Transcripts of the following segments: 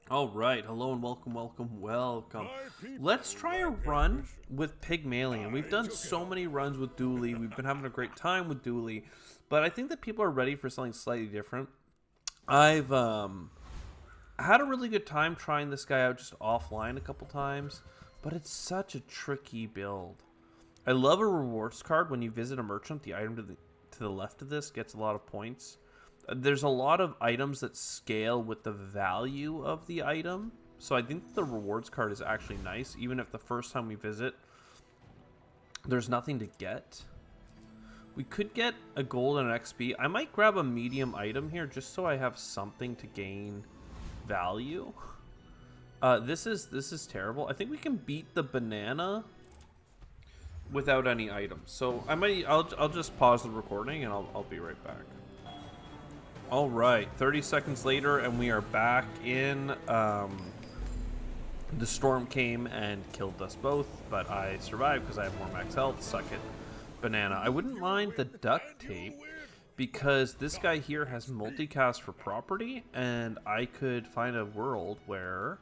All right, hello and welcome, welcome, welcome. My people Let's try a lack run ambition. with Pygmalion. We've done To so kill. many runs with Dooley. We've been having a great time with Dooley, but I think that people are ready for something slightly different. I've had a really good time trying this guy out just offline a couple times, but it's such a tricky build. I love a rewards card when you visit a merchant. The item to the left of this gets a lot of points. There's a lot of items that scale with the value of the item. So I think the rewards card is actually nice, even if the first time we visit, there's nothing to get. We could get a gold and an XP. I might grab a medium item here just so I have something to gain value. This is terrible. I think we can beat the banana without any items. So I'll just pause the recording and I'll be right back. All right, 30 seconds later, and we are back in. The storm came and killed us both, but I survived because I have more max health. Suck it, banana. I wouldn't mind the duct tape because this guy here has multicast for property, and I could find a world where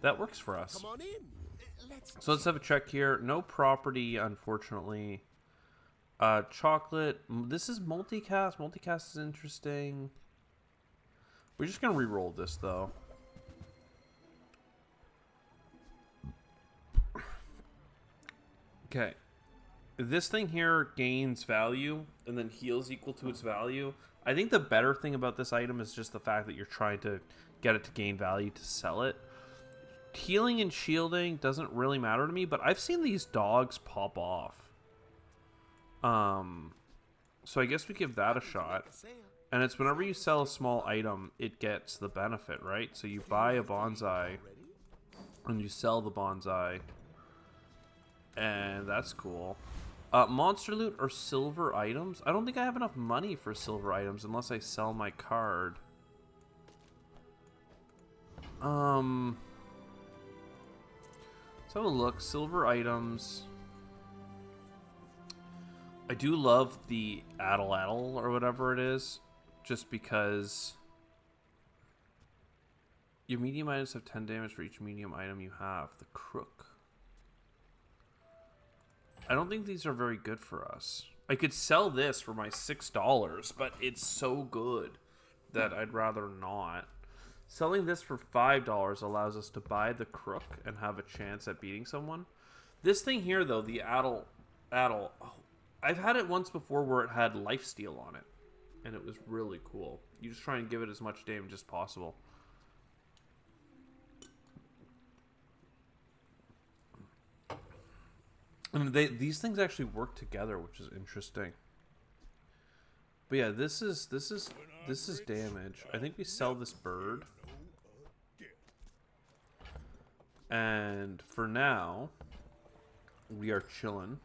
that works for us. Come on in. So let's have a check here. No property, unfortunately. Chocolate. This is multicast. Multicast is interesting. We're just gonna re-roll this though. Okay. This thing here gains value and then heals equal to its value. I think the better thing about this item is just the fact that you're trying to get it to gain value to sell it. Healing and shielding doesn't really matter to me, but I've seen these dogs pop off. So I guess we give that a shot. And it's whenever you sell a small item, it gets the benefit, right? So you buy a bonsai and you sell the bonsai, and that's cool. Monster loot or silver items? I don't think I have enough money for silver items unless I sell my card. Let's have a look. Silver items. I do love the Addle or whatever it is, just because your medium items have 10 damage for each medium item you have. The Crook. I don't think these are very good for us. I could sell this for my $6, but it's so good that I'd rather not. Selling this for $5 allows us to buy the Crook and have a chance at beating someone. This thing here, though, the Addle, oh, I've had it once before where it had lifesteal on it, and it was really cool. You just try and give it as much damage as possible. And these things actually work together, which is interesting. But yeah, this is damage. I think we sell this bird. And for now, we are chilling.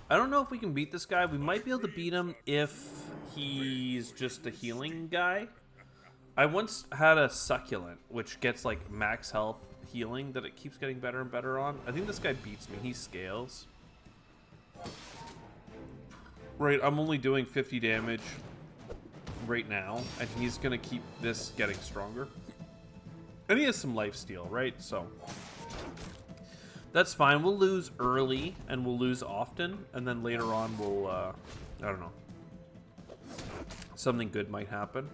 I don't know if we can beat this guy. We might be able to beat him if he's just a healing guy. I once had a succulent, which gets like max health healing that it keeps getting better and better on. I think this guy beats me. He scales. Right, I'm only doing 50 damage right now, and he's going to keep this getting stronger. And he has some lifesteal, right? So that's fine. We'll lose early, and we'll lose often, and then later on we'll, I don't know. Something good might happen.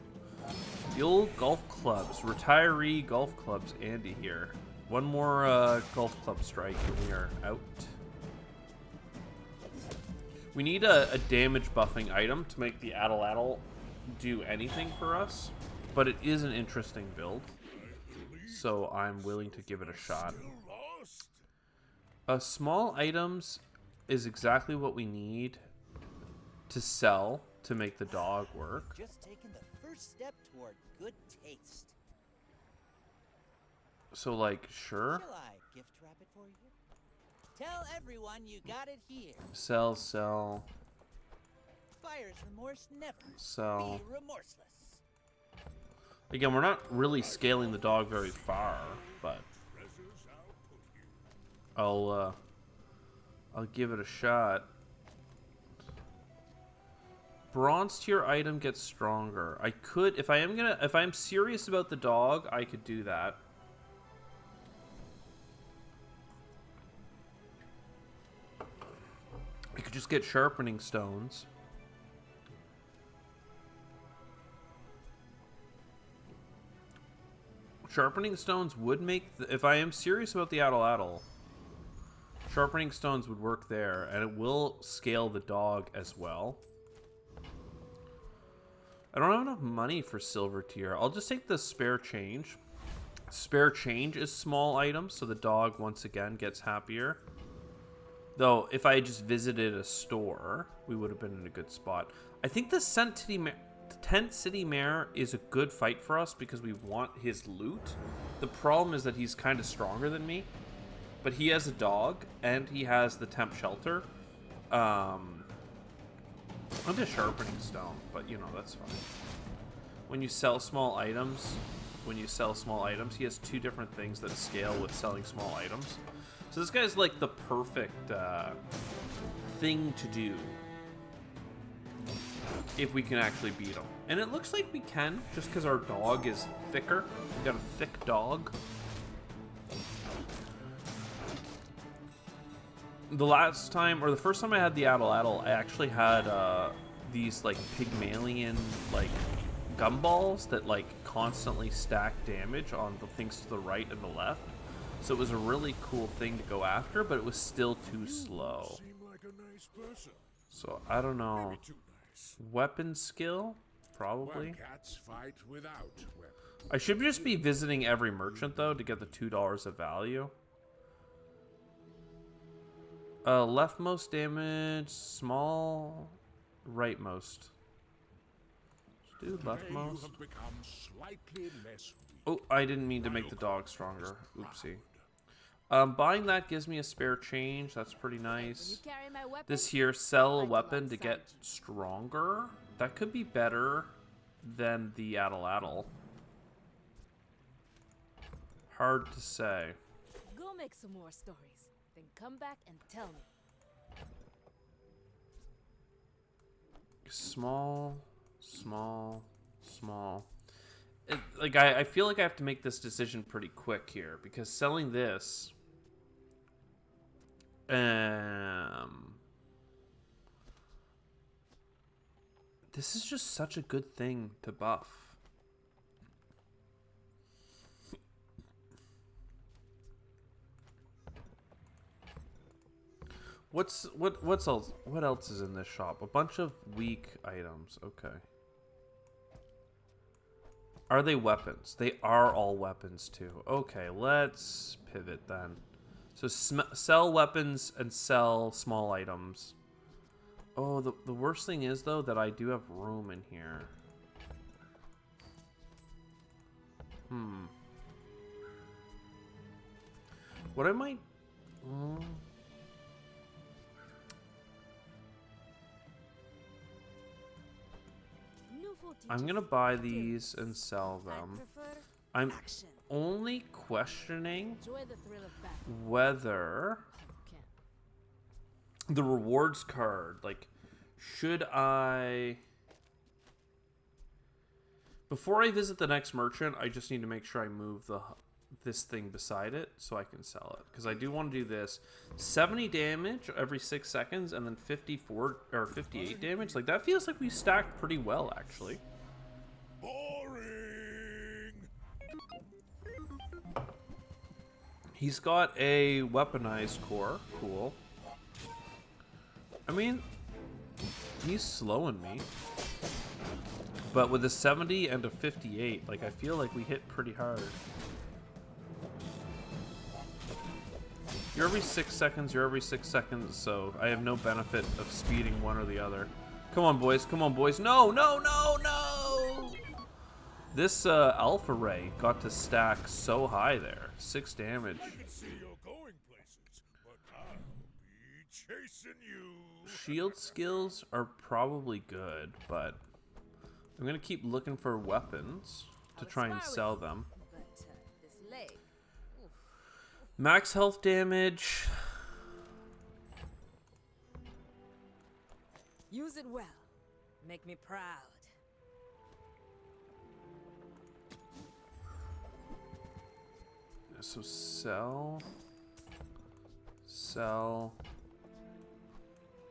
The old golf clubs. Retiree golf clubs. Andy here. One more golf club strike, and we are out. We need a damage buffing item to make the Addle do anything for us, but it is an interesting build, so I'm willing to give it a shot. Small items is exactly what we need to sell to make the dog work. Just taking the first step toward good taste. So, like, sure. Shall I gift wrap it for you? Tell everyone you got it here. Sell. Buyer's remorse never. Sell. Be remorseless. Again, we're not really scaling the dog very far, but I'll give it a shot. Bronze tier item gets stronger. I could, if I'm serious about the dog, I could do that. I could just get sharpening stones. Sharpening stones would make, if I am serious about the Addle, sharpening stones would work there, and it will scale the dog as well. I don't have enough money for silver tier. I'll just take the spare change. Spare change is small items, so the dog once again gets happier. Though, if I had just visited a store, we would have been in a good spot. I think the Tent City Mare is a good fight for us because we want his loot. The problem is that he's kind of stronger than me. But he has a dog, and he has the temp shelter. I'm just sharpening stone, but you know, that's fine. When you sell small items, he has two different things that scale with selling small items. So this guy's like the perfect thing to do if we can actually beat him. And it looks like we can, just because our dog is thicker. We got a thick dog. The last time, or the first time I had the Addle, I actually had these like Pygmalion like gumballs that like constantly stack damage on the things to the right and the left. So it was a really cool thing to go after, but it was still too slow. So I don't know. Weapon skill, probably. I should just be visiting every merchant though to get the $2 of value. Leftmost damage, small, rightmost. Let's do leftmost. Oh, I didn't mean to make the dog stronger. Oopsie. Buying that gives me a spare change. That's pretty nice. This here, sell a weapon to get stronger. That could be better than the Addle. Hard to say. Go make some more stories. Then come back and tell me. Small. I feel like I have to make this decision pretty quick here because selling this, this is just such a good thing to buff. What else? What else is in this shop? A bunch of weak items. Okay. Are they weapons? They are all weapons too. Okay, let's pivot then. So sell weapons and sell small items. Oh, the worst thing is though that I do have room in here. What I might. I'm gonna buy these and sell them. I'm only questioning whether the rewards card, like, should I... Before I visit the next merchant, I just need to make sure I move this thing beside it so I can sell it. Because I do want to do this. 70 damage every 6 seconds and then 54 or 58 damage. Like, that feels like we stacked pretty well, actually. Boring. He's got a weaponized core. Cool. I mean, he's slowing me. But with a 70 and a 58, like, I feel like we hit pretty hard. You're every 6 seconds, you're every 6 seconds, so I have no benefit of speeding one or the other. Come on, boys. Come on, boys. No, no, no, no! This Alpha Ray got to stack so high there. 6 damage. I can see you're going places, but I'll be chasing you. Shield skills are probably good, but I'm going to keep looking for weapons to try and sell them. Max health damage. Use it well. Make me proud. So sell,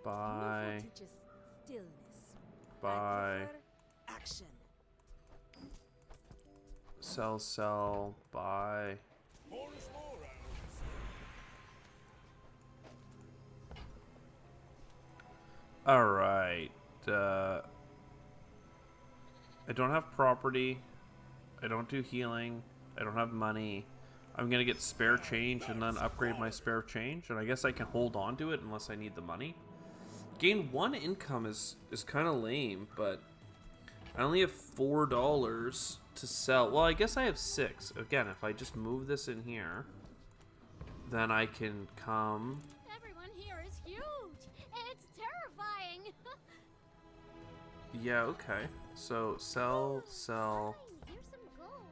buy, Move teaches stillness. I buy, prefer action. sell, buy. More is more, I always say. All right. I don't have property. I don't do healing. I don't have money. I'm gonna get spare change and then upgrade my spare change, and I guess I can hold on to it unless I need the money. Gain 1 income is kind of lame, but I only have $4 to sell. Well, I guess I have 6. Again, if I just move this in here, then I can come. Everyone here is huge. It's terrifying. Yeah, okay. So sell. Fine, here's some gold.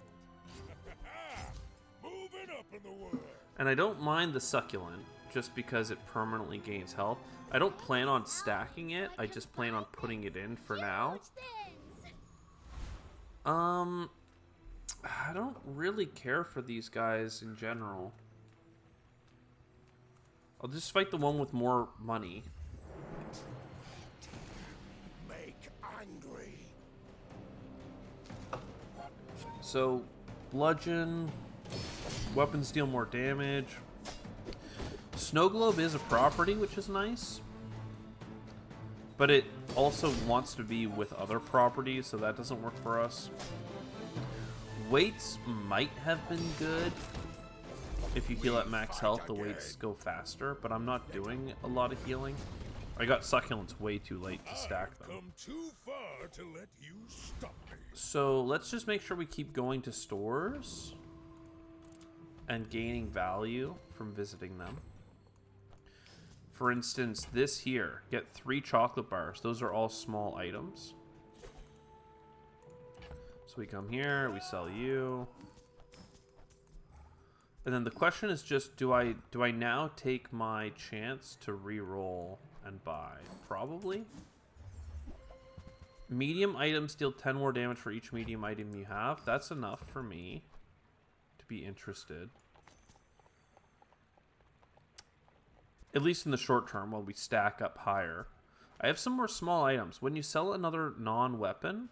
Moving up in the world. And I don't mind the succulent, just because it permanently gains health. I don't plan on stacking it, I just plan on putting it in for now. Huge things. I don't really care for these guys in general. I'll just fight the one with more money. Make angry. So, bludgeon, weapons deal more damage. Snow globe is a property, which is nice. But it also wants to be with other properties, so that doesn't work for us. Weights might have been good. If you heal at max health, the weights go faster, but I'm not doing a lot of healing. I got succulents way too late to stack them. Come too far to let you stop me. So let's just make sure we keep going to stores and gaining value from visiting them. For instance, this here, get 3 chocolate bars. Those are all small items. So we come here, we sell you. And then the question is just, do I now take my chance to re-roll and buy? Probably. Medium items deal 10 more damage for each medium item you have. That's enough for me to be interested. At least in the short term, while we stack up higher. I have some more small items. When you sell another non-weapon...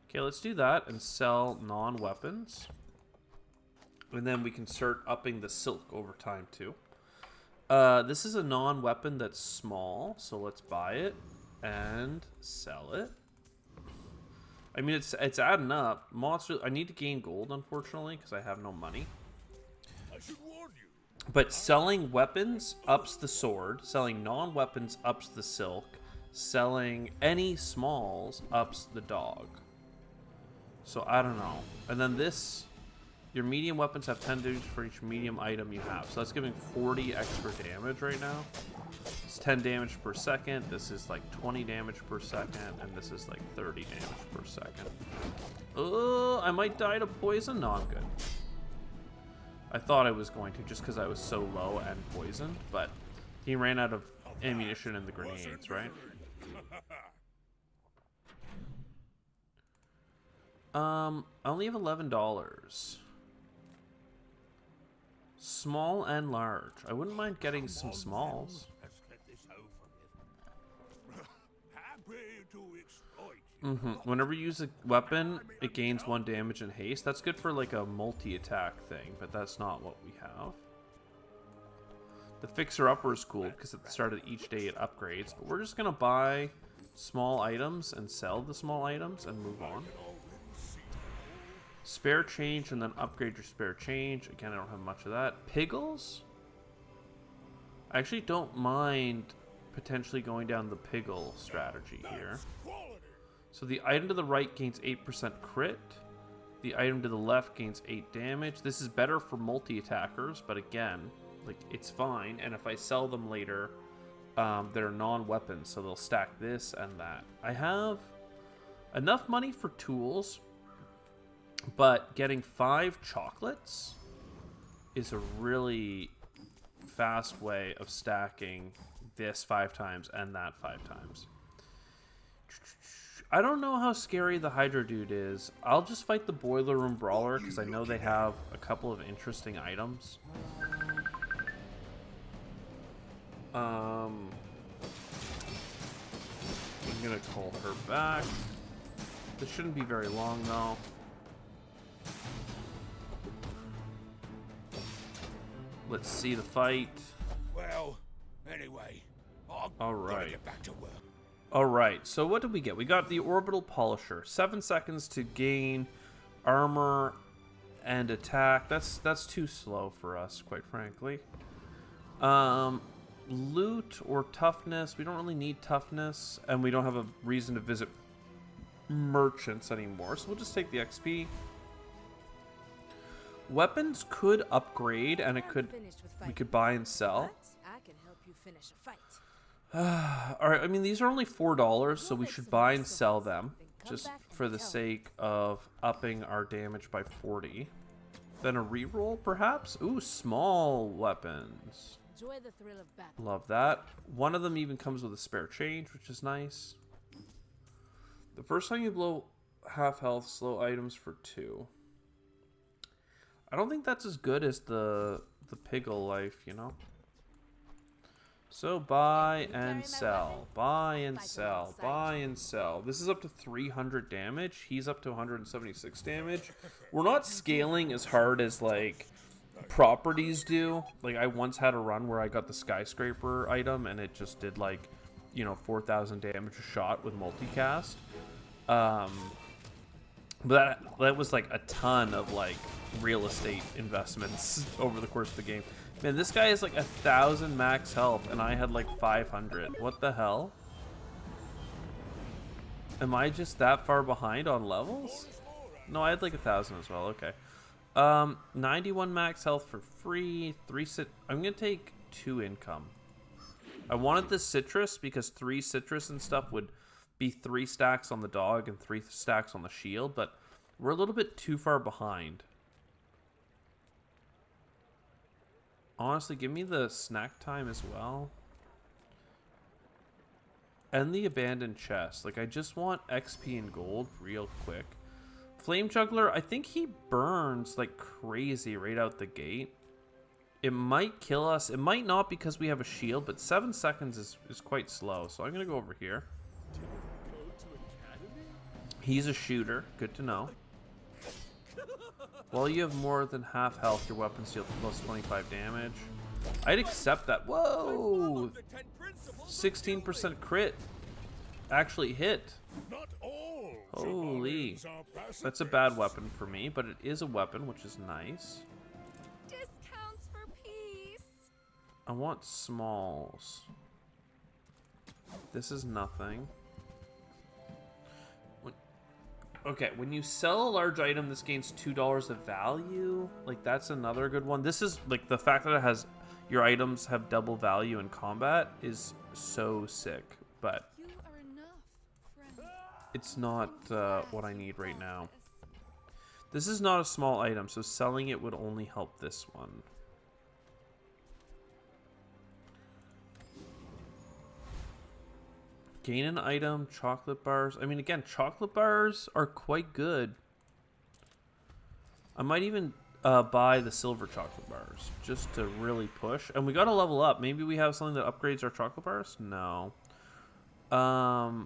Okay, let's do that and sell non-weapons. And then we can start upping the silk over time, too. This is a non-weapon that's small, so let's buy it and sell it. I mean, it's adding up. Monster, I need to gain gold, unfortunately, because I have no money. I should warn you. But selling weapons ups the sword. Selling non-weapons ups the silk. Selling any smalls ups the dog. So, I don't know. And then this... Your medium weapons have 10 damage for each medium item you have. So that's giving 40 extra damage right now. It's 10 damage per second. This is like 20 damage per second. And this is like 30 damage per second. Oh, I might die to poison. No, I'm good. I thought I was going to just because I was so low and poisoned. But he ran out of ammunition in the grenades, right? I only have $11. Small and large. I wouldn't mind getting some smalls. Let's get this over with. Happy to exploit you. Whenever you use a weapon, it gains 1 damage and haste. That's good for like a multi-attack thing, but that's not what we have. The fixer-upper is cool because at the start of each day it upgrades, but we're just going to buy small items and sell the small items and move on. Spare change and then upgrade your spare change. Again, I don't have much of that. Piggles? I actually don't mind potentially going down the Piggle strategy here. So the item to the right gains 8% crit. The item to the left gains 8 damage. This is better for multi-attackers, but again, like, it's fine. And if I sell them later, they're non-weapons, so they'll stack this and that. I have enough money for tools, but getting 5 chocolates is a really fast way of stacking this 5 times and that 5 times. I don't know how scary the Hydra dude is. I'll just fight the Boiler Room Brawler because I know they have a couple of interesting items. I'm gonna call her back. This shouldn't be very long though. Let's see the fight. Well, anyway, I'm All gonna right. get back to work. All right. So what did we get? We got the Orbital Polisher. 7 seconds to gain armor and attack. That's too slow for us, quite frankly. Loot or toughness. We don't really need toughness, and we don't have a reason to visit merchants anymore. So we'll just take the XP. Weapons could upgrade, and it I'm could finished with we fighting, could buy and sell. but I can help you finish a fight. All right. I mean, these are only $4, so We'll we make should some buy more and sell stories, them, then come just back and for the tell me. sake of upping our damage by 40. Then a reroll, perhaps. Ooh, small weapons. Enjoy the thrill of battle. Love that. One of them even comes with a spare change, which is nice. The first time you blow half health, slow items for 2. I don't think that's as good as the Piggle life, you know? So buy and sell. Buy and sell. Buy and sell. This is up to 300 damage. He's up to 176 damage. We're not scaling as hard as, like, properties do. Like, I once had a run where I got the skyscraper item and it just did, like, you know, 4,000 damage a shot with multicast. But that was like a ton of like real estate investments over the course of the game. Man, this guy is like 1,000 max health and I had like 500. What the hell? Am I just that far behind on levels? No, I had like 1,000 as well. Okay. 91 max health for free. I'm gonna take 2 income. I wanted the citrus because 3 citrus and stuff would be 3 stacks on the dog and 3 stacks on the shield, but we're a little bit too far behind. Honestly, give me the snack time as well. And the abandoned chest. Like, I just want XP and gold real quick. Flame Juggler, I think he burns like crazy right out the gate. It might kill us. It might not because we have a shield, but 7 seconds is quite slow. So I'm going to go over here. He's a shooter. Good to know. While you have more than half health, your weapons deal plus 25 damage. I'd accept that. Whoa! 16% crit. Actually hit. Not all Holy. Jabarians are pacifists. That's a bad weapon for me, but it is a weapon, which is nice. Discounts for peace. I want smalls. This is nothing. Okay, when you sell a large item, this gains $2 of value. Like, that's another good one. This is, like, the fact that it has, your items have double value in combat is so sick. But You are enough, friend. it's not what I need right now. This is not a small item, so selling it would only help this one. Gain an item, chocolate bars. I mean, again, chocolate bars are quite good. I might even buy the silver chocolate bars just to really push. And we got to level up. Maybe we have something that upgrades our chocolate bars? No. I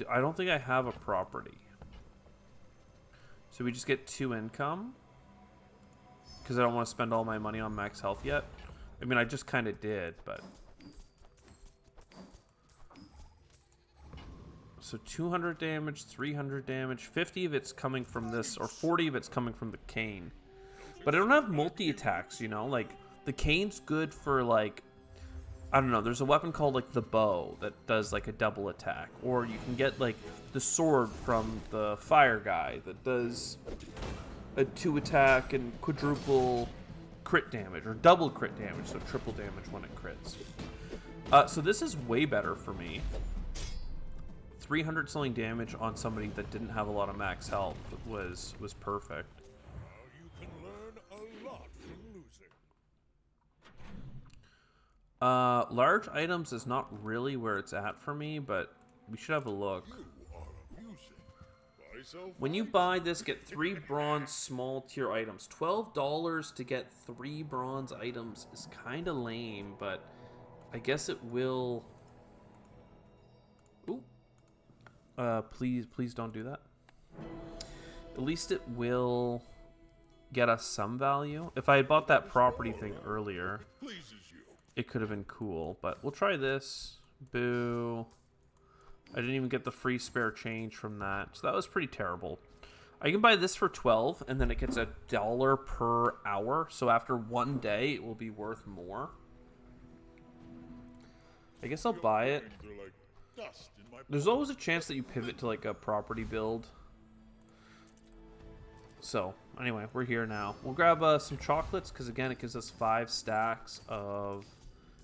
don't think I have a property. So we just get 2 income. Because I don't want to spend all my money on max health yet. I mean, I just kind of did, but... So 200 damage, 300 damage, 50 of it's coming from this, or 40 of it's coming from the cane. But I don't have multi-attacks, you know? Like, the cane's good for, like... I don't know, there's a weapon called, like, the bow that does, like, a double attack. Or you can get, like, the sword from the fire guy that does a 2 attack and quadruple crit damage, or double crit damage, so triple damage when it crits. So this is way better for me. 300 selling damage on somebody that didn't have a lot of max health was perfect. You can learn a lot from losing. Large items is not really where it's at for me, but we should have a look. When you buy this, get 3 bronze small tier items. $12 to get 3 bronze items is kind of lame, but I guess it will. Ooh. Please don't do that. At least it will get us some value. If I had bought that property thing earlier, it could have been cool, but we'll try this. Boo. I didn't even get the free spare change from that, so that was pretty terrible. I can buy this for 12, and then it gets $1 per hour, so after 1 day, it will be worth more. I guess I'll buy it. There's always a chance that you pivot to like a property build. So, anyway, we're here now. We'll grab some chocolates, because again, it gives us 5 stacks of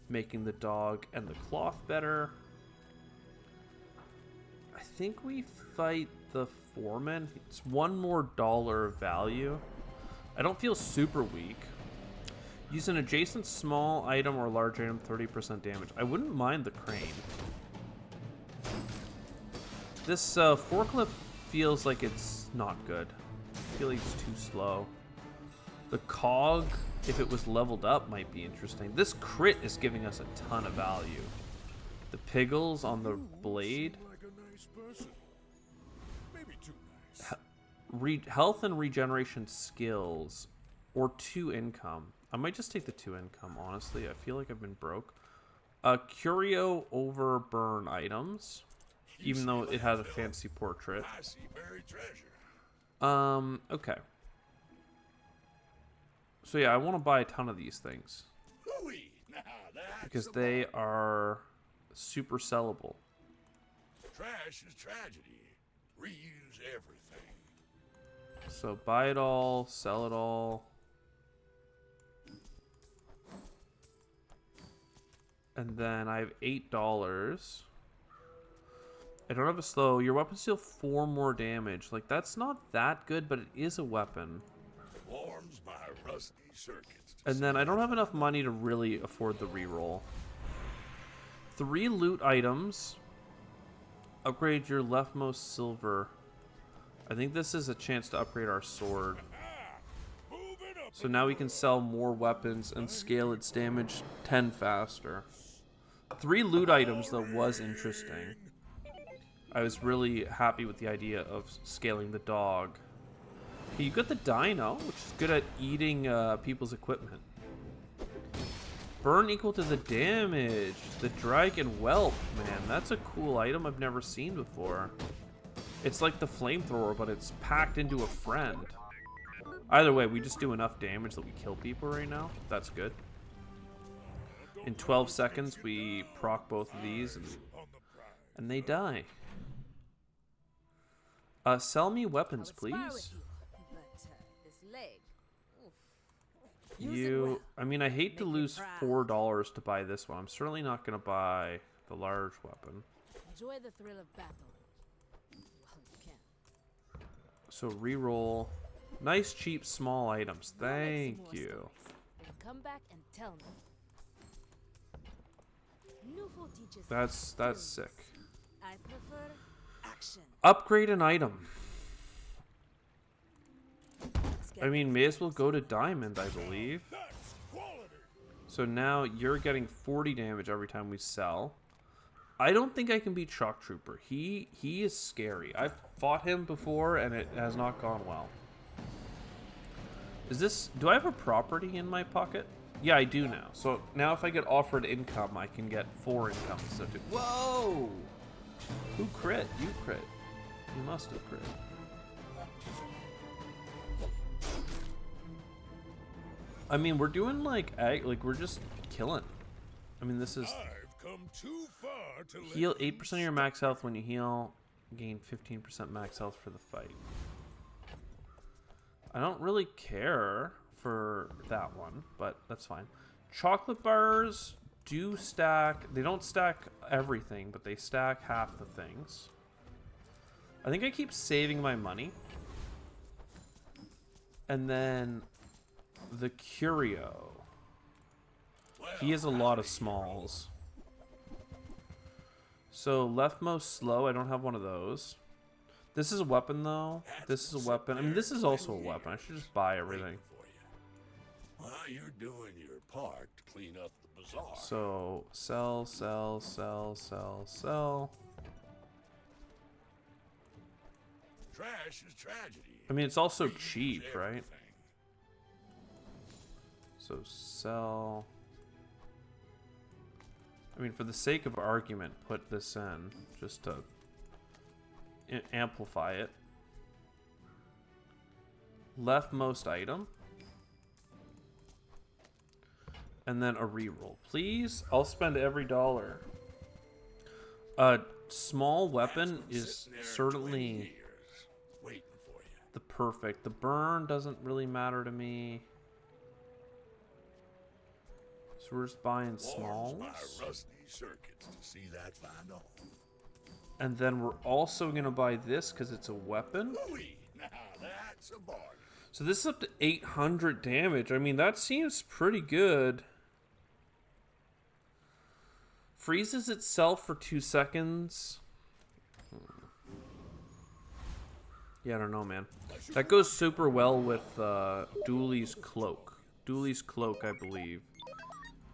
making the dog and the cloth better. I think we fight the foreman. It's $1 more value. I don't feel super weak. Use an adjacent small item or large item, 30% damage. I wouldn't mind the crane. This forklift feels like it's not good. I feel like it's too slow. The cog, if it was leveled up, might be interesting. This crit is giving us a ton of value. The piggles on the blade. Health and regeneration skills, or 2 income. I might just take the 2 income, honestly. I feel like I've been broke. Curio over burn items, even though it has a fancy portrait. Okay. So yeah, I want to buy a ton of these things because they are super sellable. Trash is tragedy. Reuse everything. So buy it all, sell it all. And then I have $8. I don't have a slow. Your weapons deal 4 more damage. Like, that's not that good, but it is a weapon. Warms my rusty circuits. And then I don't have enough money to really afford the reroll. 3 loot items. Upgrade your leftmost silver. I think this is a chance to upgrade our sword. So now we can sell more weapons and scale its damage 10 faster. 3 loot items, though, was interesting. I was really happy with the idea of scaling the dog. Okay, you got the dino, which is good at eating people's equipment. Burn equal to the damage. The dragon whelp, man. That's a cool item I've never seen before. It's like the flamethrower, but it's packed into a friend. Either way, we just do enough damage that we kill people right now. That's good. In 12 seconds, we proc both of these, and they die. Sell me weapons, please. I mean, I hate to lose $4 to buy this one. I'm certainly not going to buy the large weapon. Enjoy the thrill of battle. While you can. So reroll. Nice, cheap, small items. Thank you. Then come back and tell me. That's sick. I prefer action. Upgrade an item. I mean, may as well go to diamond, I believe. So now you're getting 40 damage every time we sell. I don't think I can beat Shock Trooper. He is scary. I've fought him before and it has not gone well. Is this... Do I have a property in my pocket? Yeah, I do now. So now if I get offered income, I can get 4 income instead of 2. Whoa! Who crit? You crit. You must have crit. I mean, we're doing like we're just killing. I mean, this is... I've come too far to Heal 8% of your max health when you heal. Gain 15% max health for the fight. I don't really care for that one, but that's fine. Chocolate bars do stack. They don't stack everything, but they stack half the things. I think I keep saving my money. And then the curio. He has a lot of smalls. So leftmost slow, I don't have one of those. This is a weapon though. This is a weapon. I mean, this is also a weapon. I should just buy everything. While you're doing your part to clean up the bazaar. So sell, sell, sell, sell, sell. Trash is tragedy. I mean, it's also cheap, right? So sell. I mean, for the sake of argument, put this in just to amplify it. Leftmost item. And then a reroll. Please, I'll spend every dollar. A small weapon is certainly the perfect. The burn doesn't really matter to me. So we're just buying smalls. And then we're also going to buy this because it's a weapon. So this is up to 800 damage. I mean, that seems pretty good. Freezes itself for 2 seconds. Yeah, I don't know, man. That goes super well with Dooley's cloak. Dooley's cloak, I believe,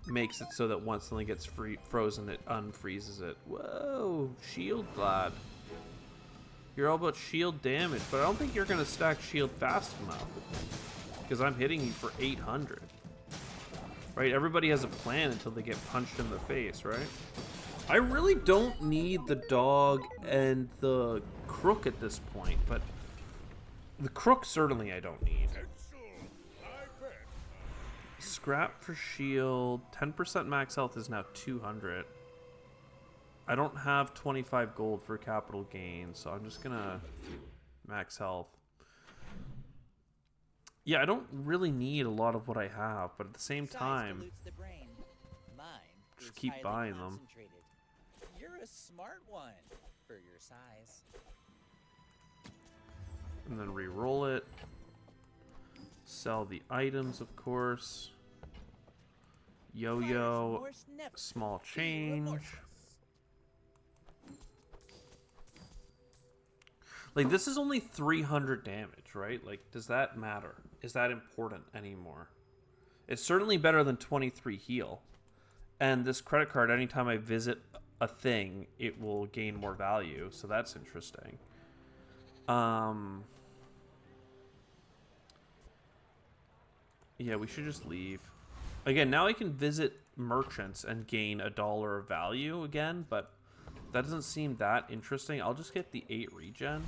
makes it so that once something gets frozen, it unfreezes it. Whoa, shield lad. You're all about shield damage, but I don't think you're going to stack shield fast enough. Because I'm hitting you for 800. Right, everybody has a plan until they get punched in the face, right? I really don't need the dog and the crook at this point, but the crook certainly I don't need. Scrap for shield. 10% max health is now 200. I don't have 25 gold for capital gain, so I'm just gonna max health. Yeah, I don't really need a lot of what I have, but at the same time, just keep buying them. You're a smart one for your size. And then re-roll it. Sell the items, of course. Yo-yo, small change. Like, this is only 300 damage, right? Like, does that matter? Is that important anymore? It's certainly better than 23 heal. And this credit card, anytime I visit a thing, it will gain more value. So that's interesting. Yeah, we should just leave. Again, now I can visit merchants and gain $1 of value again, but that doesn't seem that interesting. I'll just get the 8 regen.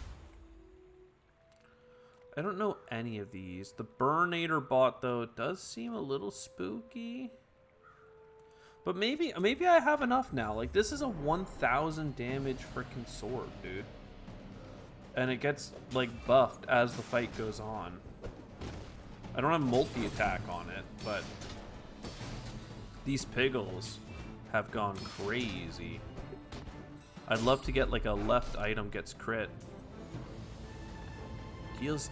I don't know any of these. The Burnator bot, though, does seem a little spooky. But maybe I have enough now. Like, this is a 1,000 damage freaking sword, dude. And it gets, like, buffed as the fight goes on. I don't have multi-attack on it, but these piggles have gone crazy. I'd love to get, like, a left item gets crit. Deals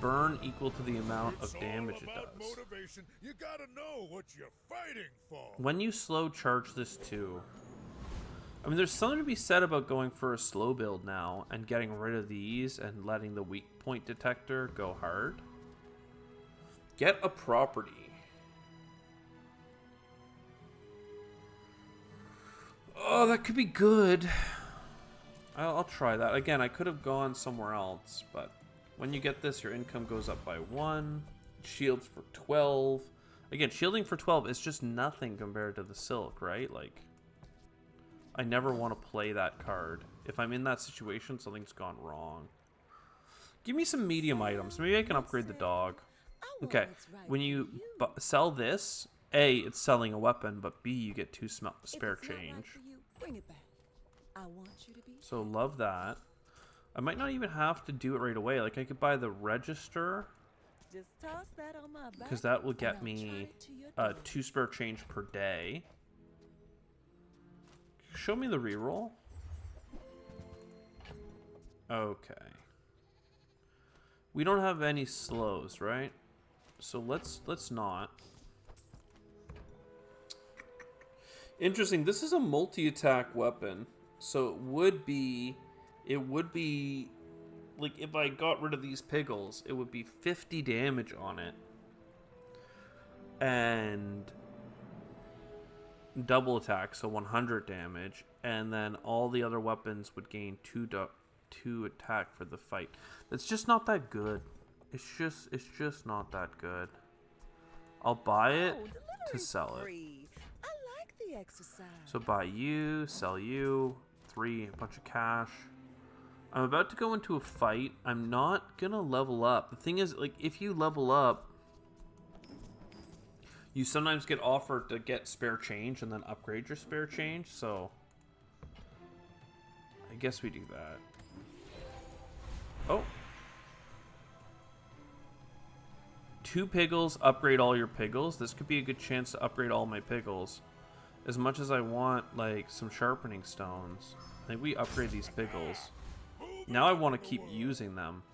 burn equal to the amount of damage it does. You gotta know what you're fighting for. When you slow charge this too, I mean, there's something to be said about going for a slow build now and getting rid of these and letting the weak point detector go hard. Get a property. Oh, that could be good. I'll try that. Again, I could have gone somewhere else, but when you get this, your income goes up by 1. Shields for 12. Again, shielding for 12 is just nothing compared to the silk, right? Like, I never want to play that card. If I'm in that situation, something's gone wrong. Give me some medium items. Maybe I can upgrade the dog. Okay, when you sell this, A, it's selling a weapon, but B, you get 2 spare change. So love that. I might not even have to do it right away. Like, I could buy the register, because that will get me 2 spare change per day. Show me the reroll. Okay. We don't have any slows, right? So let's not. Interesting. This is a multi-attack weapon, so it would be, like, if I got rid of these piggles, it would be 50 damage on it, and double attack, so 100 damage, and then all the other weapons would gain two attack for the fight. That's just not that good. It's just not that good. I'll buy it to sell it. Free. I like the exercise. So buy you, sell you, 3, a bunch of cash. I'm about to go into a fight. I'm not gonna level up. The thing is, like, if you level up, you sometimes get offered to get spare change and then upgrade your spare change, so I guess we do that. Oh. 2 piggles, upgrade all your piggles. This could be a good chance to upgrade all my piggles. As much as I want, like, some sharpening stones, I think we upgrade these piggles. Now I want to keep using them.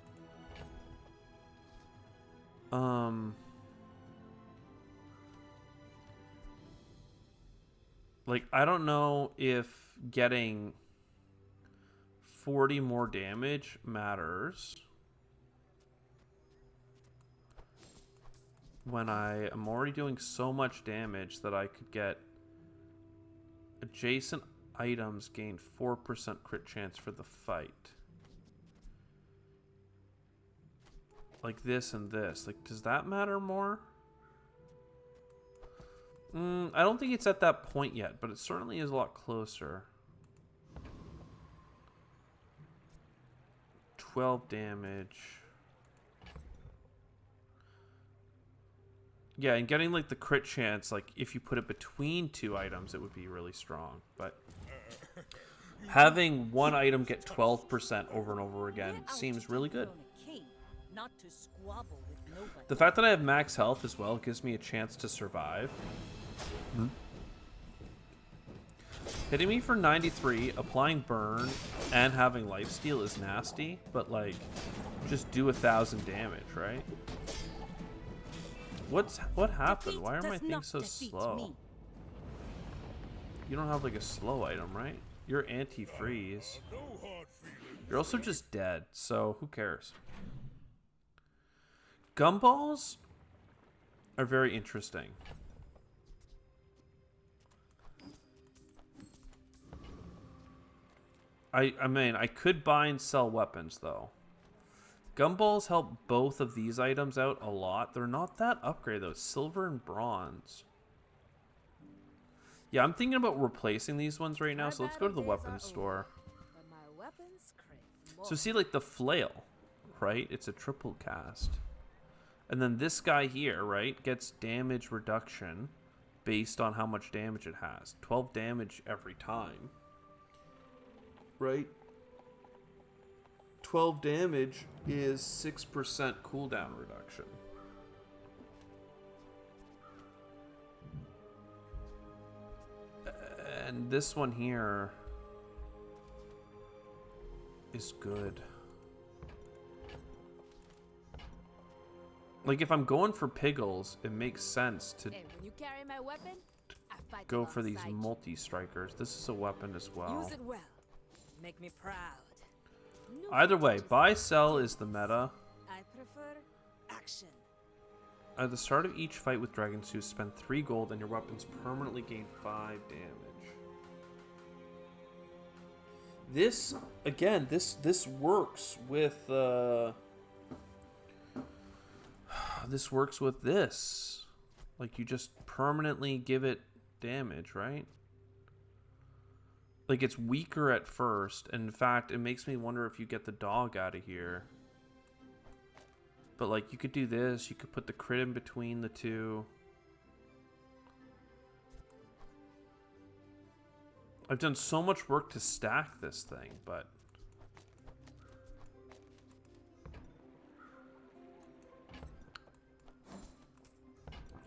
Like, I don't know if getting 40 more damage matters when I am already doing so much damage that I could get adjacent items gain 4% crit chance for the fight. Like this and this. Like, does that matter more? I don't think it's at that point yet, but it certainly is a lot closer. 12 damage. Yeah, and getting, like, the crit chance, like, if you put it between 2 items, it would be really strong. But having one item get 12% over and over again seems really good. The fact that I have max health as well gives me a chance to survive. Hitting me for 93, applying burn, and having lifesteal is nasty, but, like, just do 1,000 damage, right? What happened? Why are my things so slow? You don't have, like, a slow item, right? You're anti-freeze. You're also just dead, so who cares? Gumballs are very interesting. I mean, I could buy and sell weapons, though. Gumballs help both of these items out a lot. They're not that upgrade, though. Silver and bronze. Yeah, I'm thinking about replacing these ones right now, so let's go to the weapons store. So see, like, the flail, right? It's a triple cast. And then this guy here, right, gets damage reduction based on how much damage it has. 12 damage every time. Right? 12 damage is 6% cooldown reduction. And this one here is good. Like, if I'm going for piggles, it makes sense to Hey, when you carry my weapon, I fight go for these alongside you. multi-strikers. This is a weapon as well. Use it well. Make me proud. No Either way, touches. buy, sell is the meta. I prefer action. At the start of each fight with Dragon Sue, spend 3 gold and your weapons permanently gain 5 damage. This, again, this works with, this works with this. Like, you just permanently give it damage, right? Like, it's weaker at first, and in fact, it makes me wonder if you get the dog out of here. But, like, you could do this, you could put the crit in between the two. I've done so much work to stack this thing, but...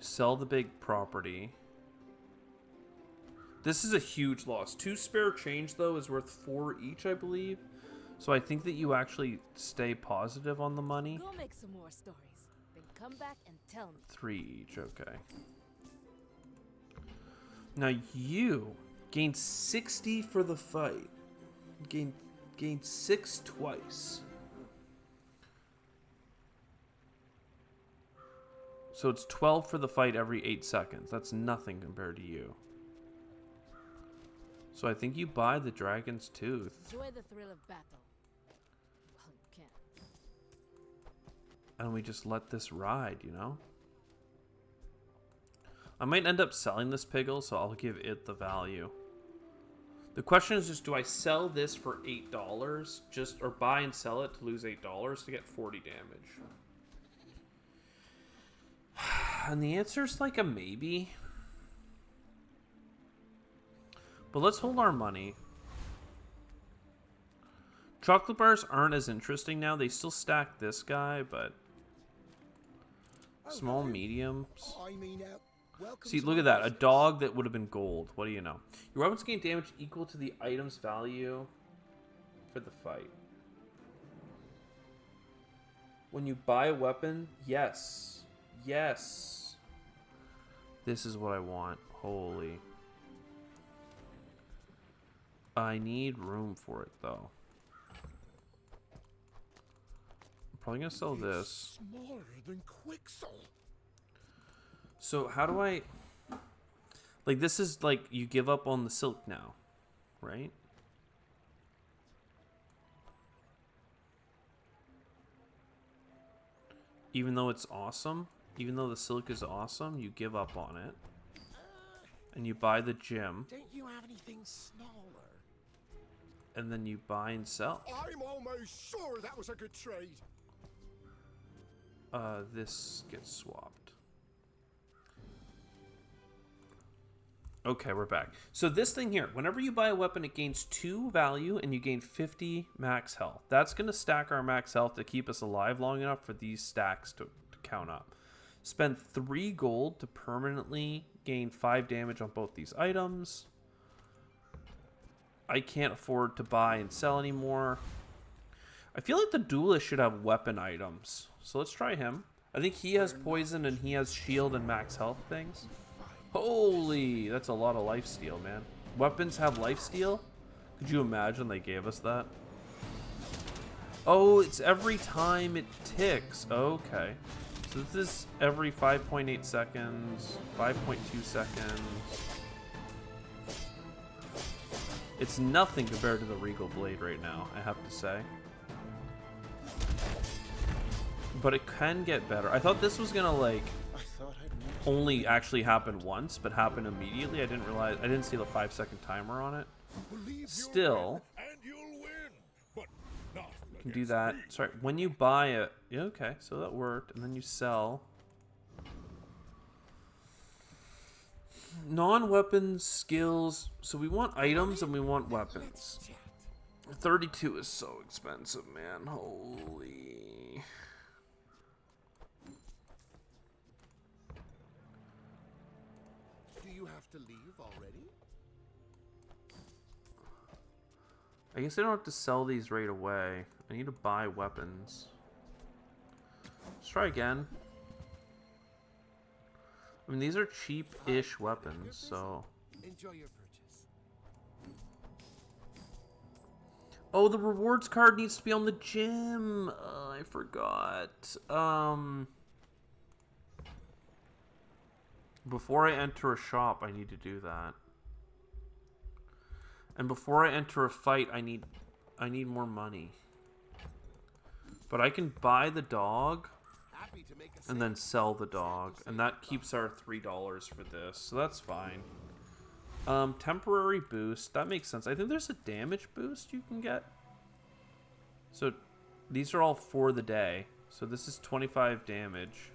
Sell the big property. This is a huge loss. 2 spare change, though, is worth 4 each, I believe. So I think that you actually stay positive on the money. Go make some more stories. Then come back and tell me. 3 each, okay. Now you gained 60 for the fight. Gained 6 twice. So it's 12 for the fight every 8 seconds. That's nothing compared to you. So I think you buy the Dragon's Tooth. Enjoy the thrill of battle. Well, you can. And we just let this ride, you know? I might end up selling this Piggle, so I'll give it the value. The question is just, do I sell this for $8? Or buy and sell it to lose $8 to get 40 damage? And the answer is like a maybe. But let's hold our money. Chocolate bars aren't as interesting now. They still stack this guy, but small, mediums. See, look at that. A dog that would have been gold. What do you know? Your weapons gain damage equal to the item's value for the fight. When you buy a weapon, yes. Yes. This is what I want. Holy. I need room for it, though. I'm probably going to sell this. Smaller than Quixel. So how do I... Like, this is like you give up on the silk now, right? Even though it's awesome, even though the silk is awesome, you give up on it. And you buy the gem. Don't you have anything smaller? And then you buy and sell. I'm almost sure that was a good trade. This gets swapped. Okay, we're back. So this thing here, whenever you buy a weapon, it gains 2 value and you gain 50 max health. That's going to stack our max health to keep us alive long enough for these stacks to count up. Spend 3 gold to permanently gain 5 damage on both these items. I can't afford to buy and sell anymore. I feel like the duelist should have weapon items. So let's try him. I think he has poison and he has shield and max health things. Holy, that's a lot of lifesteal, man. Weapons have lifesteal? Could you imagine they gave us that? Oh, it's every time it ticks. Okay. So this is every 5.8 seconds, 5.2 seconds. It's nothing compared to the Regal Blade right now, I have to say. But it can get better. I thought this was gonna, like, only actually happen once, but happen immediately. I didn't realize, I didn't see the 5-second timer on it. Still, you can do that. Sorry, when you buy it, yeah, okay, so that worked, and then you sell. Non-weapon skills, so we want items and we want weapons. 32 is so expensive, man, holy. Do you have to leave already? I guess I don't have to sell these right away. I need to buy weapons. Let's try again. I mean, these are cheap-ish weapons, so... Enjoy your purchase. Oh, the rewards card needs to be on the gym. I forgot. Before I enter a shop, I need to do that. And before I enter a fight, I need more money. But I can buy the dog and then sell the dog, and that keeps our $3 for this, so that's fine. Temporary boost, that makes sense. I think there's a damage boost you can get. So these are all for the day. So this is 25 damage.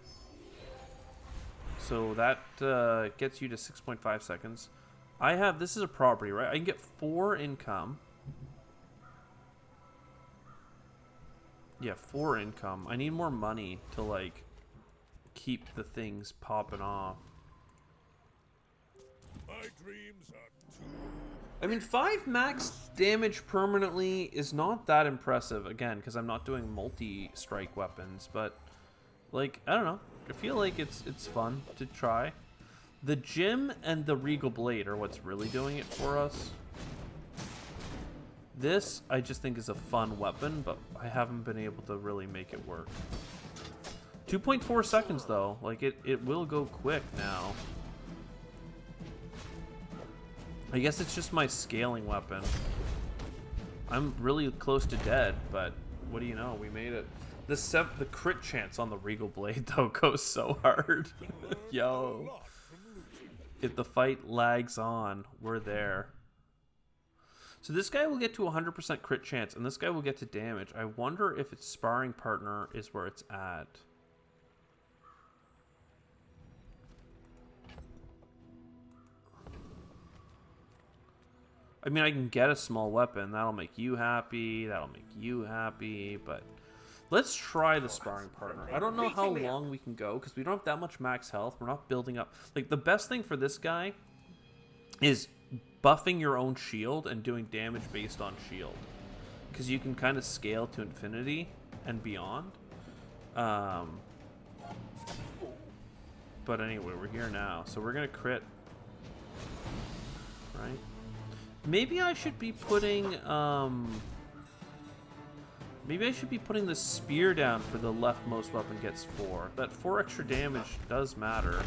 So that gets you to 6.5 seconds. This is a property, right? I can get 4 income. Yeah, 4 income. I need more money to, like, keep the things popping off. My dreams are too... I mean, 5 max damage permanently is not that impressive, again, because I'm not doing multi-strike weapons, but, like, I don't know. I feel like it's fun to try. The gym and the Regal blade are what's really doing it for us. This, I just think, is a fun weapon, but I haven't been able to really make it work. 2.4 seconds, though. Like, it will go quick now. I guess it's just my scaling weapon. I'm really close to dead, but what do you know? We made it. The crit chance on the Regal blade, though, goes so hard. Yo. If the fight lags on, we're there. So this guy will get to 100% crit chance, and this guy will get to damage. I wonder if its sparring partner is where it's at. I mean, I can get a small weapon. That'll make you happy. That'll make you happy. But let's try the sparring partner. I don't know how long we can go because we don't have that much max health. We're not building up. Like, the best thing for this guy is buffing your own shield and doing damage based on shield. Because you can kind of scale to infinity and beyond. But anyway, we're here now. So we're going to crit. Right? Maybe I should be putting, maybe I should be putting the spear down for the leftmost weapon gets 4. That 4 extra damage does matter.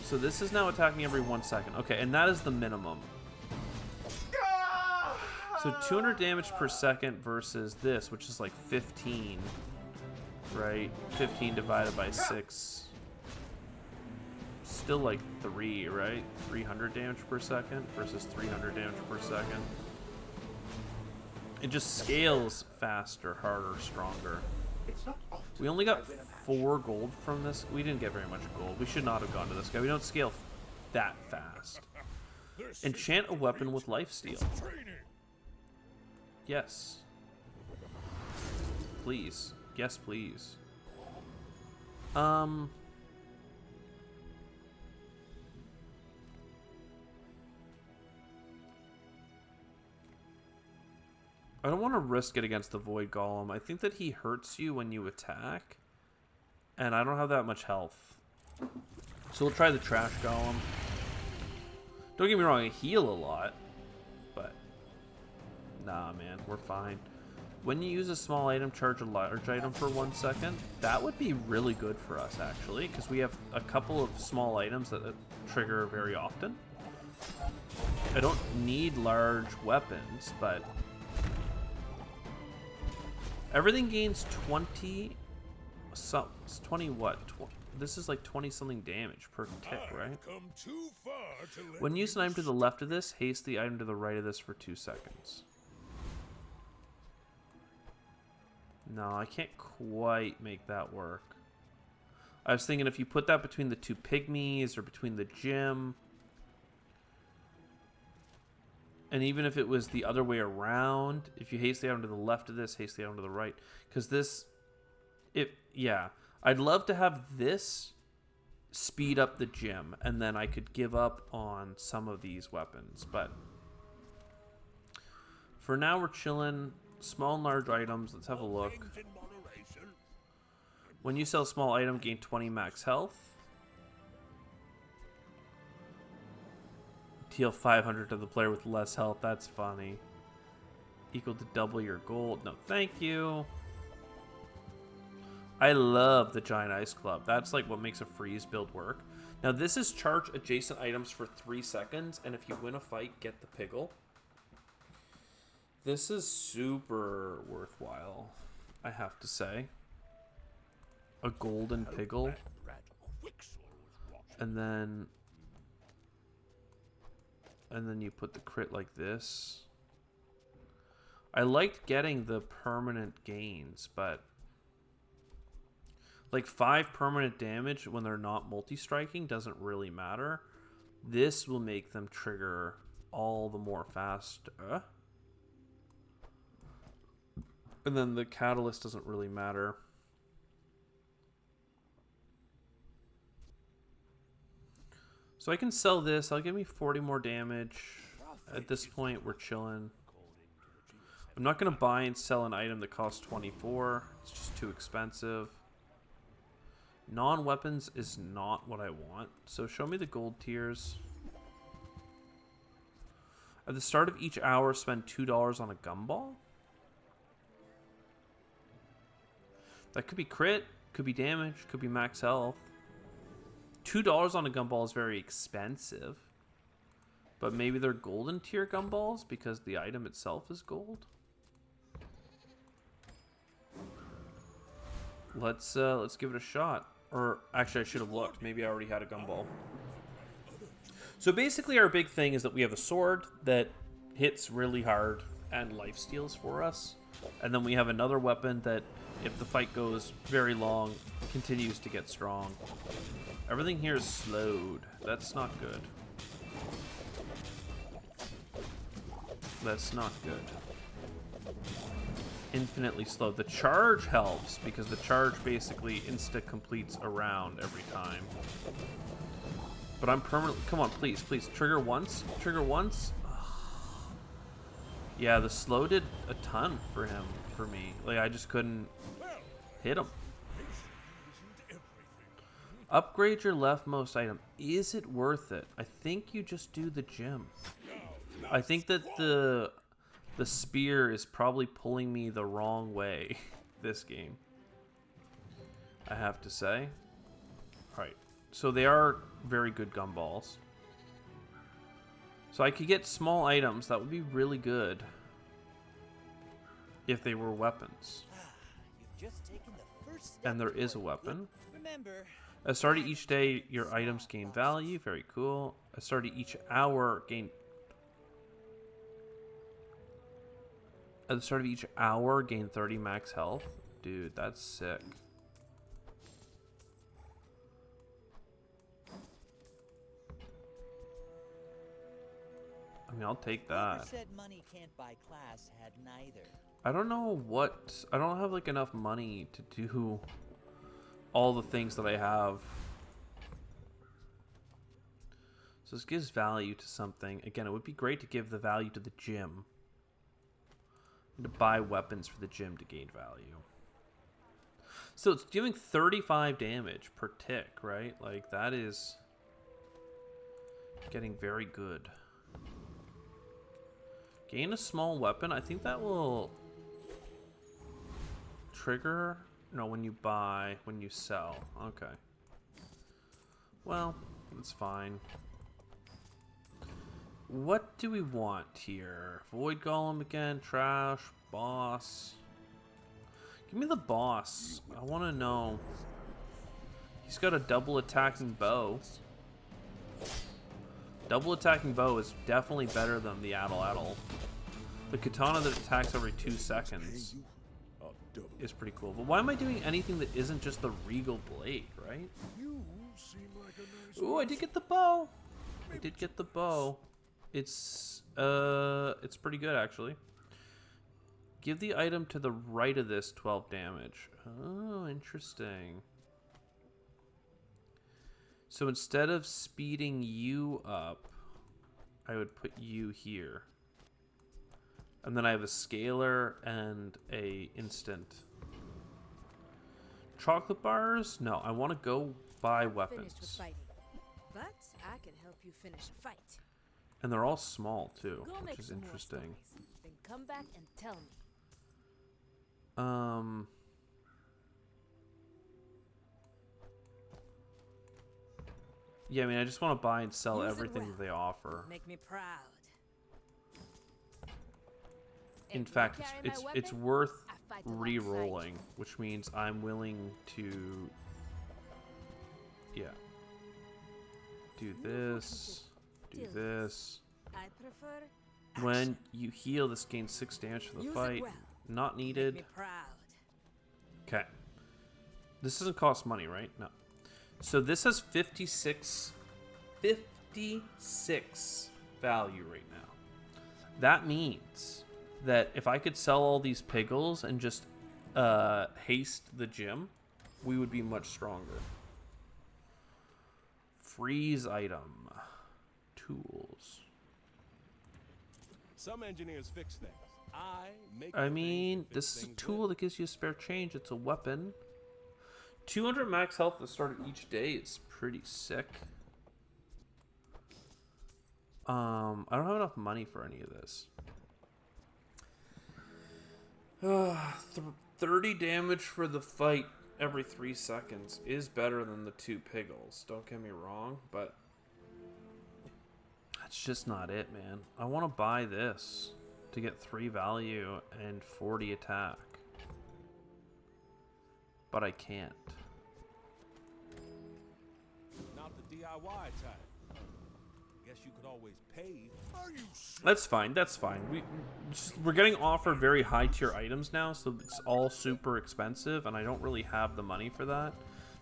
So this is now attacking every 1 second. Okay, and that is the minimum. So 200 damage per second versus this, which is like 15, right? 15 divided by 6. Still like 3, right? 300 damage per second versus 300 damage per second. It just scales faster, harder, stronger. We only got 4 gold from this. We didn't get very much gold. We should not have gone to this guy. We don't scale that fast. Enchant a weapon with lifesteal. Yes. Please. Yes, please. I don't want to risk it against the Void Golem. I think that he hurts you when you attack. And I don't have that much health. So we'll try the Trash Golem. Don't get me wrong, I heal a lot. But, nah, man, we're fine. When you use a small item, charge a large item for 1 second. That would be really good for us, actually. Because we have a couple of small items that trigger very often. I don't need large weapons, but... everything gains 20... 20 what? This is like 20 something damage per tick, right? When you use an item to the left of this, haste the item to the right of this for 2 seconds. No, I can't quite make that work. I was thinking if you put that between the 2 pygmies or between the gym. And even if it was the other way around, if you haste the item to the left of this, haste the item to the right. Because this, yeah. I'd love to have this speed up the gym, and then I could give up on some of these weapons. But for now, we're chilling. Small and large items. Let's have a look. When you sell a small item, gain 20 max health. Deal 500 to the player with less health. That's funny. Equal to double your gold. No, thank you. I love the Giant Ice Club. That's like what makes a freeze build work. Now this is charge adjacent items for 3 seconds, and if you win a fight, get the Piggle. This is super worthwhile, I have to say. A golden Piggle. And then you put the crit like this. I liked getting the permanent gains, but like 5 permanent damage when they're not multi-striking doesn't really matter. This will make them trigger all the more faster. And then the catalyst doesn't really matter. So I can sell this. That'll give me 40 more damage. At this point, we're chilling. I'm not going to buy and sell an item that costs 24. It's just too expensive. Non-weapons is not what I want. So show me the gold tiers. At the start of each hour, spend $2 on a gumball. That could be crit, could be damage, could be max health. $2 on a gumball is very expensive. But maybe they're golden tier gumballs because the item itself is gold. Let's give it a shot. Or actually, I should have looked. Maybe I already had a gumball. So basically, our big thing is that we have a sword that hits really hard and life steals for us, and then we have another weapon that, if the fight goes very long, continues to get strong. Everything here is slowed. That's not good. That's not good. Infinitely slow. The charge helps because the charge basically insta-completes a round every time. But I'm permanently... Come on, please, please. Trigger once. Trigger once. Ugh. Yeah, the slow did a ton for him, for me. Like, I just couldn't hit him. Upgrade your leftmost item. Is it worth it? I think you just do the gym. I think that the spear is probably pulling me the wrong way this game, I have to say. Alright, so they are very good gumballs. So I could get small items. That would be really good if they were weapons. You've just taken the first step And there is a toward weapon. Remember, At the start of each day, your items gain value. Very cool. At the start of each hour, gain... At the start of each hour, gain 30 max health. Dude, that's sick. I mean, I'll take whoever that. said money can't buy class had neither. I don't know what... I don't have, like, enough money to do all the things that I have. So this gives value to something. Again, it would be great to give the value to the gym. To buy weapons for the gym to gain value. So it's doing 35 damage per tick, right? Like, that is getting very good. Gain a small weapon. I think that will trigger... No, when you buy, when you sell. Okay. Well, that's fine. What do we want here? Void Golem again, trash, boss. Give me the boss. I want to know. He's got a double attacking bow. Double attacking bow is definitely better than the Addle. The katana that attacks every 2 seconds is pretty cool. But why am I doing anything that isn't just the Regal blade, right? Ooh, I did get the bow. I did get the bow. It's pretty good, actually. Give the item to the right of this 12 damage. Oh, interesting. So instead of speeding you up, I would put you here. And then I have a scalar and a instant. Chocolate bars? No, I want to go buy Finished with weapons. fighting. But I can help you finish a fight. And they're all small, too, Go which make is some more interesting. stories, then come back and tell me. Yeah, I mean, I just want to buy and sell Use it everything well. that they offer. Make me proud. In If you fact, carry my it's weapon, worth I fight alongside re-rolling, which means I'm willing to, yeah, do this, do this. I prefer When you heal, this gains 6 damage for the Use it fight. well. Not make needed. me proud. Okay. This doesn't cost money, right? No. So this has 56 value right now. That means that if I could sell all these piggles and just haste the gym, we would be much stronger. Freeze item. Tools. Some engineers fix things. I make I the things mean, that fix this is a things tool good. that gives you spare change. It's a weapon. 200 max health at the start of each day is pretty sick. I don't have enough money for any of this. 30 damage for the fight every 3 seconds is better than the 2 piggles. Don't get me wrong, but that's just not it, man. I want to buy this to get 3 value and 40 attack. But I can't. Not the DIY type. Guess you could always pay. Are you serious? That's fine. That's fine. We're getting offered very high tier items now, so it's all super expensive, and I don't really have the money for that.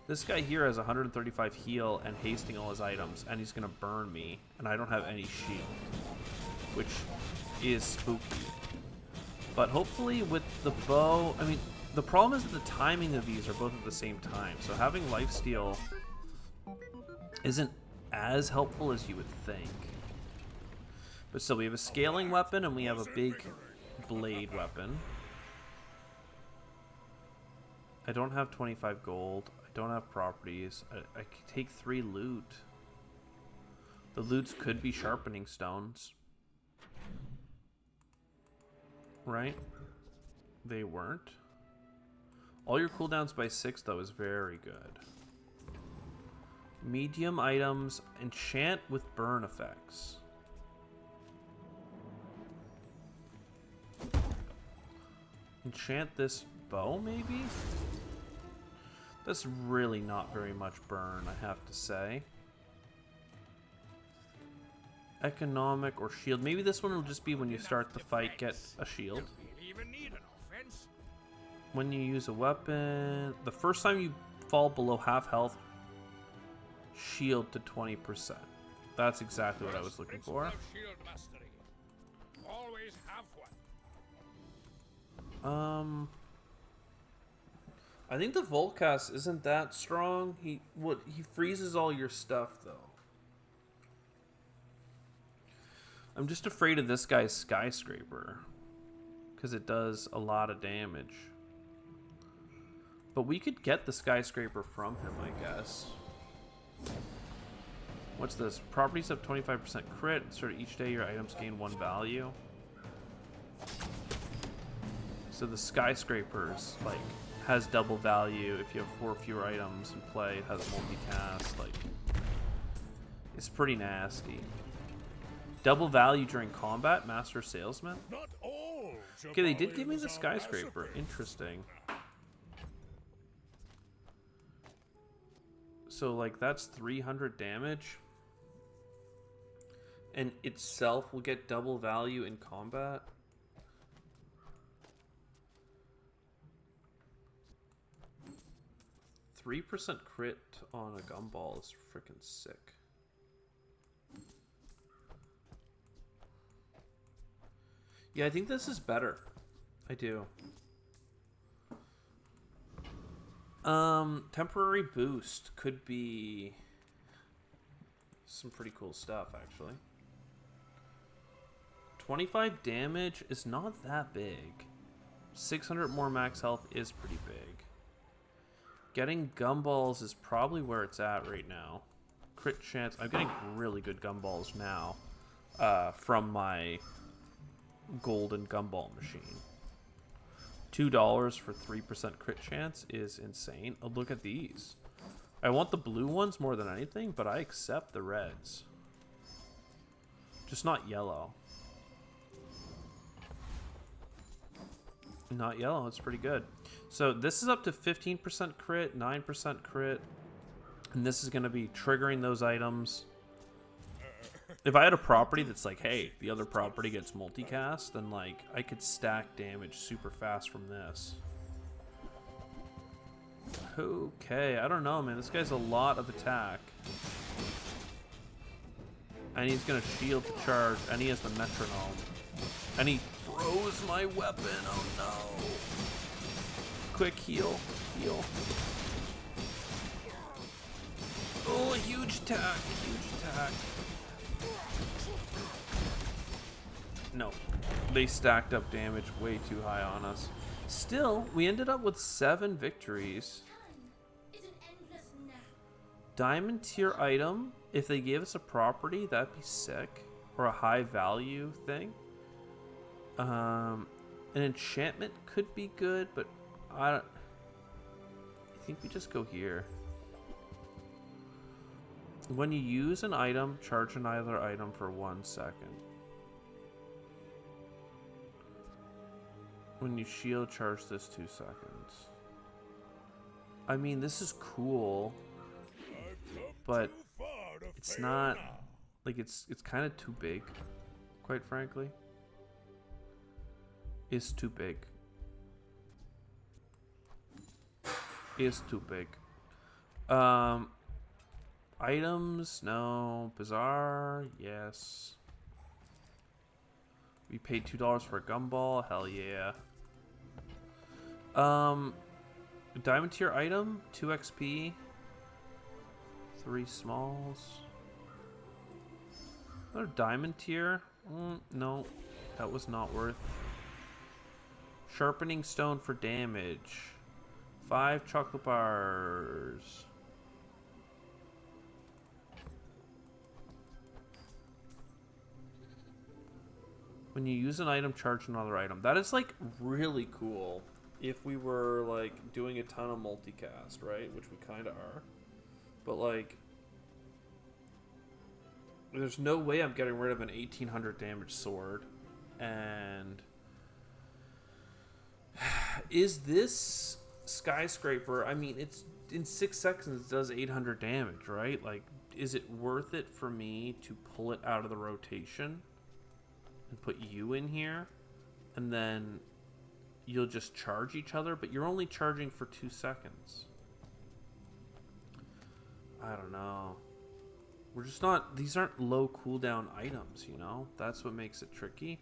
This guy here has 135 heal and hasting all his items, and he's gonna burn me, and I don't have any shield, which is spooky. But hopefully with the bow, I mean, the problem is that the timing of these are both at the same time, so having lifesteal isn't as helpful as you would think. But still, we have a scaling weapon and we have a big blade weapon. I don't have 25 gold. I don't have properties. I could take 3 loot. The loots could be sharpening stones. Right? They weren't. All your cooldowns by 6 though is very good. Medium items, enchant with burn effects. Enchant this bow, maybe? That's really not very much burn, I have to say. Economic or shield. Maybe this one will just be when you start the fight, get a shield. Even need an offense. When you use a weapon, the first time you fall below half health, shield to 20%. That's exactly what I was looking for. Shield mastery. Always have one. I think the Volcast isn't that strong. He freezes all your stuff though. I'm just afraid of this guy's skyscraper because it does a lot of damage. But we could get the skyscraper from him, I guess. What's this? Properties have 25% crit. Sort of each day your items gain 1 value. So the skyscrapers like has double value if you have 4 fewer items in play. It has multicast. Like, it's pretty nasty. Double value during combat. Master Salesman. Not all. Okay, they did give me the skyscraper. Interesting. So like that's 300 damage. And itself will get double value in combat. %3 crit on a gumball is freaking sick. Yeah, I think this is better. I do. Temporary boost could be some pretty cool stuff, actually. 25 damage is not that big. 600 more max health is pretty big. Getting gumballs is probably where it's at right now. Crit chance. I'm getting really good gumballs now from my golden gumball machine. $2 for 3% crit chance is insane. Oh, look at these. I want the blue ones more than anything, but I accept the reds. Just not yellow. Not yellow, it's pretty good. So this is up to 15% crit, 9% crit, and this is going to be triggering those items. If I had a property that's like, hey, the other property gets multicast, then like I could stack damage super fast from this. Okay, I don't know, man. This guy's a lot of attack. And he's going to shield to charge, and he has the metronome. And he throws my weapon. Oh no. Quick heal. Heal. Oh, a huge attack. Huge attack. No. They stacked up damage way too high on us. Still, we ended up with 7 victories. Is Diamond tier item, if they gave us a property, that'd be sick. Or a high value thing. An enchantment could be good, but I think we just go here. When you use an item, charge another item for 1 second. When you shield, charge this 2 seconds. I mean, this is cool, but it's not like it's kind of too big, quite frankly. It's too big. It's too big. Items, no. Bazaar, yes. We paid $2 for a gumball, hell yeah. Diamond tier item, 2 XP, 3 smalls. Another diamond tier? No, that was not worth. Sharpening stone for damage. 5 chocolate bars. When you use an item, charge another item. That is like really cool if we were like doing a ton of multicast, right? Which we kind of are. But like, there's no way I'm getting rid of an 1800 damage sword. And is this skyscraper, I mean, it's in 6 seconds it does 800 damage, right? Like, is it worth it for me to pull it out of the rotation and put you in here, and then you'll just charge each other, but you're only charging for 2 seconds? I don't know. We're just not, these aren't low cooldown items, you know? That's what makes it tricky.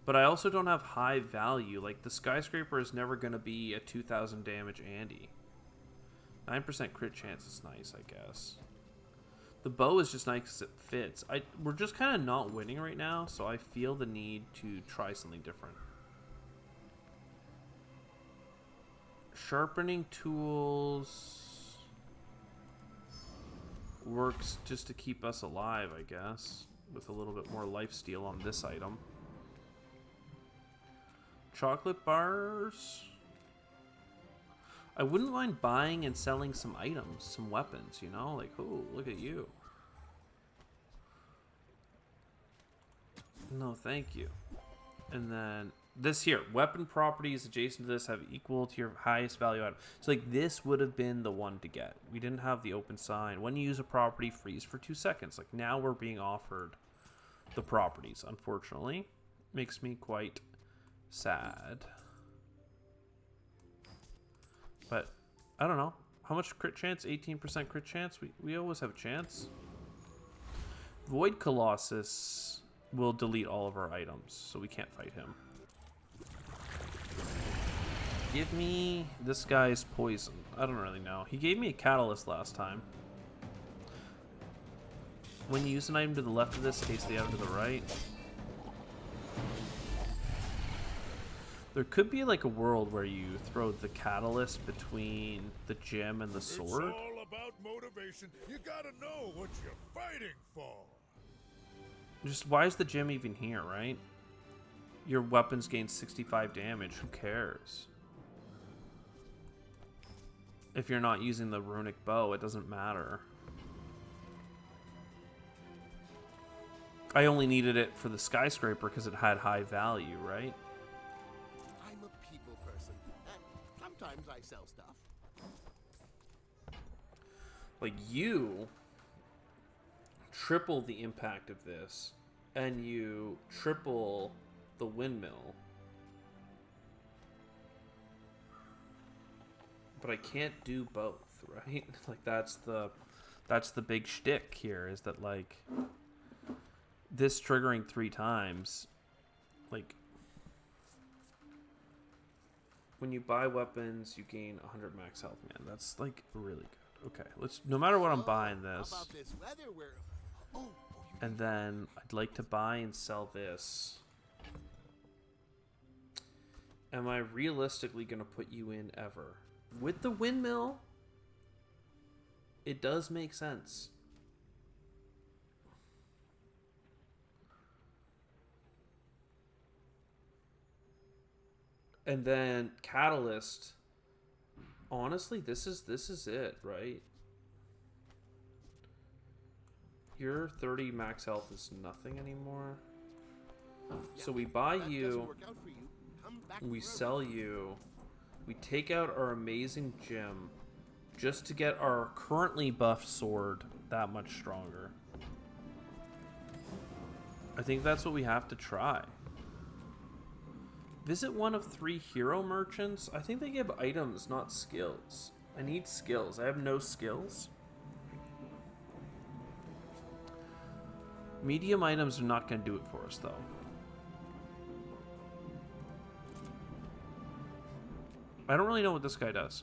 But I also don't have high value. Like, the skyscraper is never going to be a 2000 damage Andy. 9% crit chance is nice, I guess. The bow is just nice because it fits. We're just kind of not winning right now, so I feel the need to try something different. Sharpening tools works just to keep us alive, I guess, with a little bit more lifesteal on this item. Chocolate bars. I wouldn't mind buying and selling some items, some weapons, you know? Like, oh, look at you. No, thank you. And then this here, weapon properties adjacent to this have equal to your highest value item. So like this would have been the one to get. We didn't have the open sign. When you use a property, freeze for 2 seconds. Like now we're being offered the properties, unfortunately. Makes me quite sad. But I don't know. How much crit chance? 18% crit chance? We always have a chance. Void Colossus will delete all of our items, so we can't fight him. Give me this guy's poison. I don't really know. He gave me a catalyst last time. When you use an item to the left of this, case the item to the right. There could be like a world where you throw the catalyst between the gem and the sword. It's all about motivation. You gotta know what you're fighting for. Just why is the gem even here, right? Your weapons gain 65 damage. Who cares? If you're not using the runic bow, it doesn't matter. I only needed it for the skyscraper because it had high value, right? I'm a people person, and sometimes I sell stuff. Like, you triple the impact of this, and you triple the windmill. But I can't do both, right? Like, that's the big shtick here, is that, like, this triggering 3 times, like, when you buy weapons, you gain 100 max health, man. That's, like, really good. Okay, let's, no matter what I'm buying this. About this weather, And then I'd like to buy and sell this. Am I realistically going to put you in ever? With the windmill, It does make sense. And then Catalyst. Honestly, this is it, right? Your 30 max health is nothing anymore. So we buy That you, doesn't work out for you. Come back we for sell you, we take out our amazing gem just to get our currently buffed sword that much stronger. I think that's what we have to try. Visit one of 3 hero merchants. I think they give items, not skills. I need skills. I have no skills. Medium items are not going to do it for us, though. I don't really know what this guy does.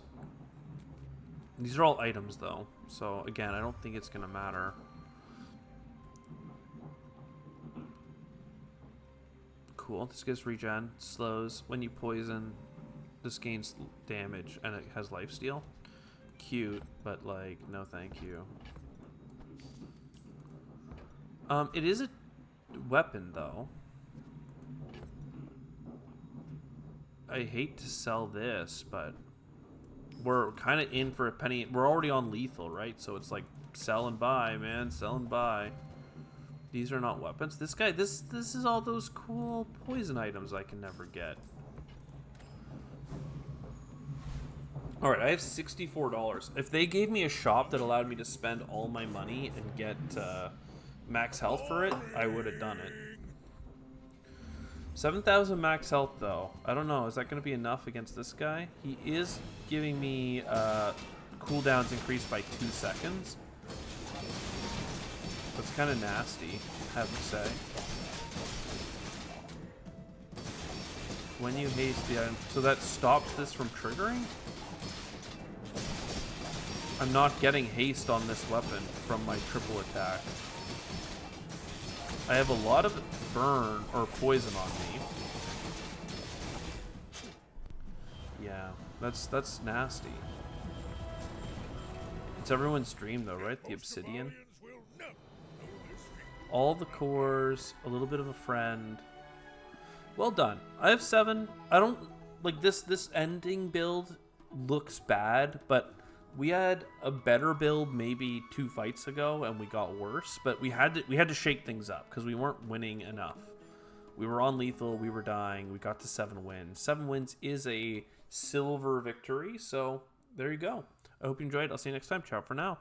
These are all items, though. So, again, I don't think it's going to matter. Cool. This gives regen. Slows. When you poison, this gains damage, and it has lifesteal. Cute, but, like, no thank you. It is a weapon, though. I hate to sell this, but we're kind of in for a penny. We're already on lethal, right? So it's like sell and buy, man. Sell and buy. These are not weapons. This guy, this is all those cool poison items I can never get. All right, I have $64. If they gave me a shop that allowed me to spend all my money and get max health for it, I would have done it. 7,000 max health, though. I don't know. Is that going to be enough against this guy? He is giving me cooldowns increased by 2 seconds. That's kind of nasty, I have to say. When you haste the item... So that stops this from triggering? I'm not getting haste on this weapon from my triple attack. I have a lot of burn or poison on me. Yeah, that's nasty. It's everyone's dream though, right? The obsidian. All the cores, a little bit of a friend. Well done. I have 7. I don't like this ending build looks bad, but we had a better build maybe 2 fights ago and we got worse, but we had to shake things up because we weren't winning enough. We were on lethal, we were dying, we got to 7 wins. 7 wins is a silver victory, so there you go. I hope you enjoyed. I'll see you next time. Ciao for now.